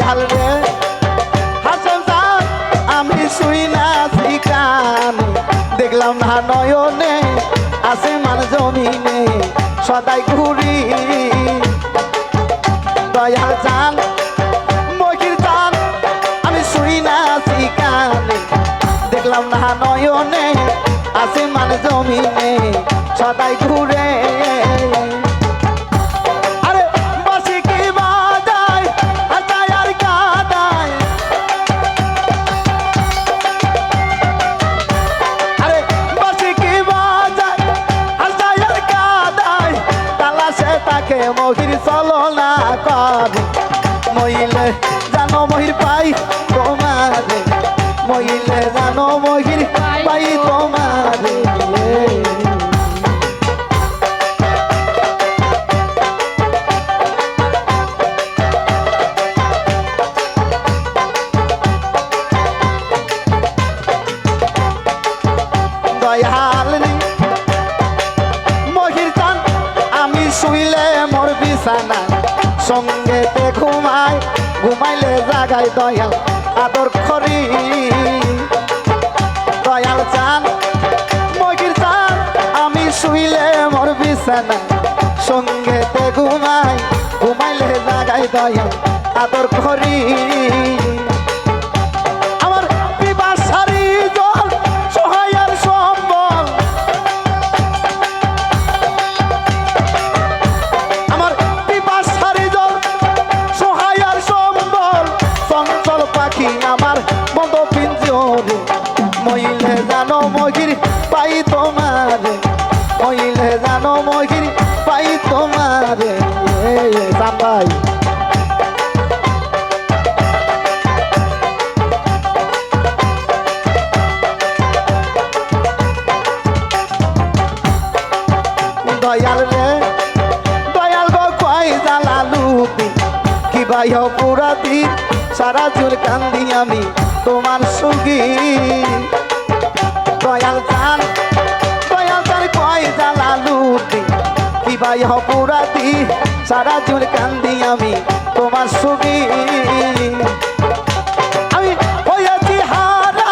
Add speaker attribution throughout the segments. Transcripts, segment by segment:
Speaker 1: দয়াল রে হাসেম জান আমি শুই না কানে দেখলাম না নয়নে আসমান জমিনে সদাই ঘুরি দয়াল জান মহির জান আমি শুই না কানে দেখলাম না নয়নে আসমান জমিনে সদাই ঘুরে মহির চলো না করে মহিলে জানো মহির পাই তোমারে মহিলে জানো মহির পাই তোমারে দয়াল মহির জান আমি শুইলে মোর বিছানা সঙ্গেতে ঘুমাই ঘুমাইলে জাগাই দয়াল আদর করি দয়াল চান মহির চান আমি শুইলে মোর বিছানা সঙ্গেতে ঘুমাই ঘুমাইলে জাগাই দয়াল আদর করি আমার পিপাসারি জল সহায়ের সম্বল আমার পিপাসারি জল সহায়ের সম্বল চঞ্চল পাখি আমার বন্ধ পিঞ্জরে মহিলে জানো মহির পাই তোমারে মহিলে জানো মহির পাই তোমারে ভাই দয়াল রে দয়াল গো কয় জালালুদ্দিন কি ভাই পুরা দিন সারা জোর কান্দি আমি তোমার সুগি দয়াল চান কয় জালালুদ্দিন কি ভাই পুরা দিন সারা জোর কান্দি আমি তোমার সুগি আমি হয়েছি হারা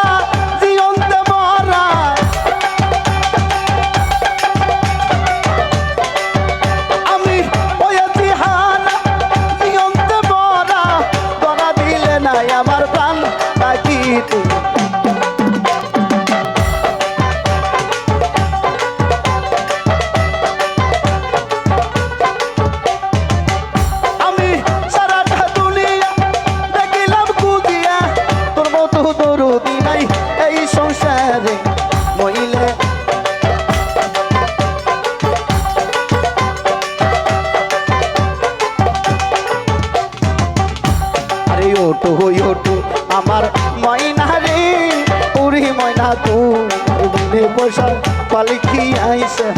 Speaker 1: জীবনতে মরা আমি হয়েছি হারা জীবনতে মরা ধরা দিলে নাই আমার প্রাণ থাকিতে আমি সারাটা দুনিয়া দেখিলাম খুঁজিয়া তোর মতো দরদি নাই এই সংসারে মহিলে আরে ওটো ওটো আমার ময়না রে উড়ি ময়না তুই বসার পালকি আইসে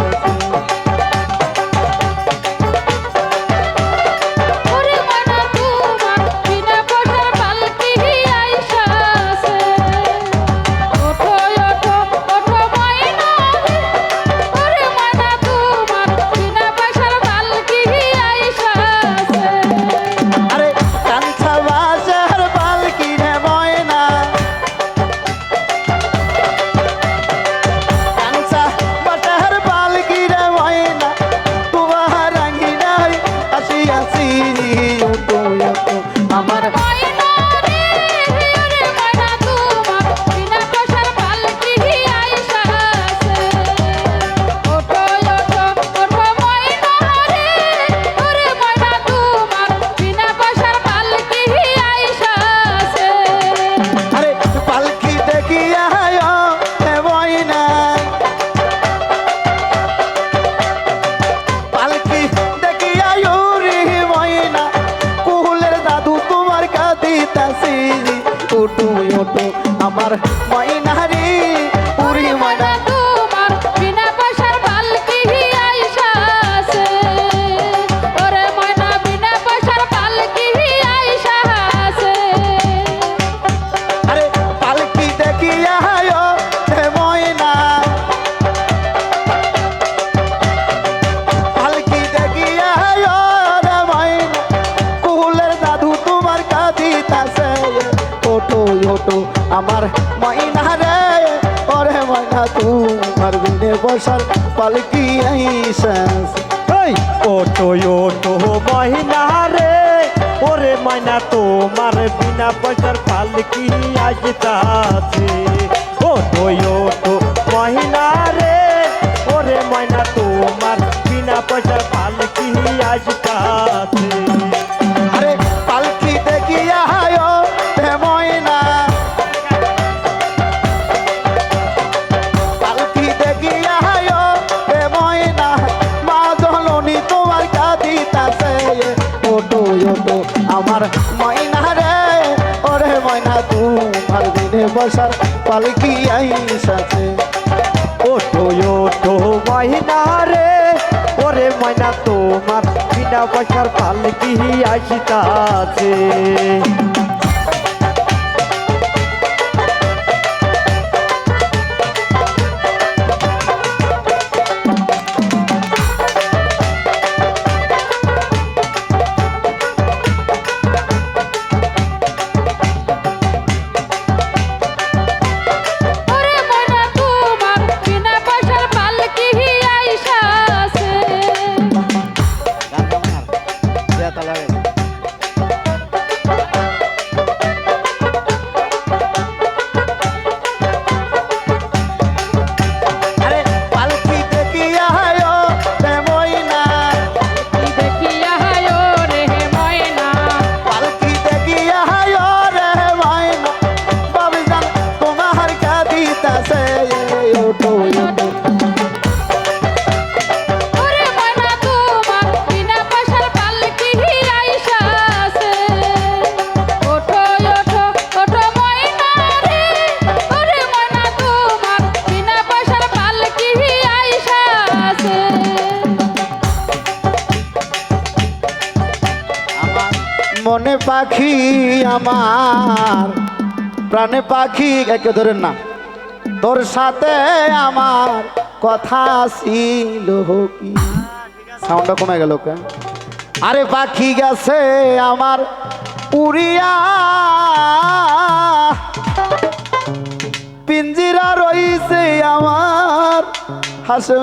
Speaker 1: ওটো আমার ময়না রে ওরে ময়না তোমার বিনে বসার পালকি আইসাছে
Speaker 2: এই ওটো ওটো মহিনা রে ওরে ময়না তোমার বিনা পয়সার পালকি আসতাছে ওটো ওটো মহিনা রে ওরে ময়না তোমার বিনা পয়সার পালকি আসতাছে
Speaker 1: আরে পালকি দেখিয়া হায়ো হে ময়না পালকি দেখিয়া হায়ো হে ময়না মা জননী তোমার কাঁদিতাছে ওটো ওটো আমার ময়না রে ওরে ময়না তোমার দিনে বসার পালকি আইসাছে
Speaker 2: ওটো ওটো মহিনা রে ওরে ময়না তোমার বিনা পয়সার পালকি আসতাছে
Speaker 3: ওরে ময়না তোমার বিনা পয়সার পালকি আইসাছে
Speaker 1: আরে পালকি দেখিয়া হায়ো হে ময়না
Speaker 3: দেখিয়া হায়ো রে হে ময়না
Speaker 1: পালকি দেখিয়া হায়ো রে ময়না বাবি জান তোমার কাঁদিতাছে ওটো ওটো
Speaker 3: ওরে ময়না তোমার বিনা পয়সার পালকি আইসাছে ওঠো ওঠো ওঠো ময়না রে ওরে ময়না তোমার বিনা পয়সার পালকি আইসাছে
Speaker 1: আমার মনে পাখি আমার প্রাণে পাখি একে ধরেন না তোর সাথে আমার কথা ছিল কি সাউন্ডটা কমে গেল কে আরে পাখি গেছে আমার উড়িয়া পিঞ্জিরা রইছে আমার হাসে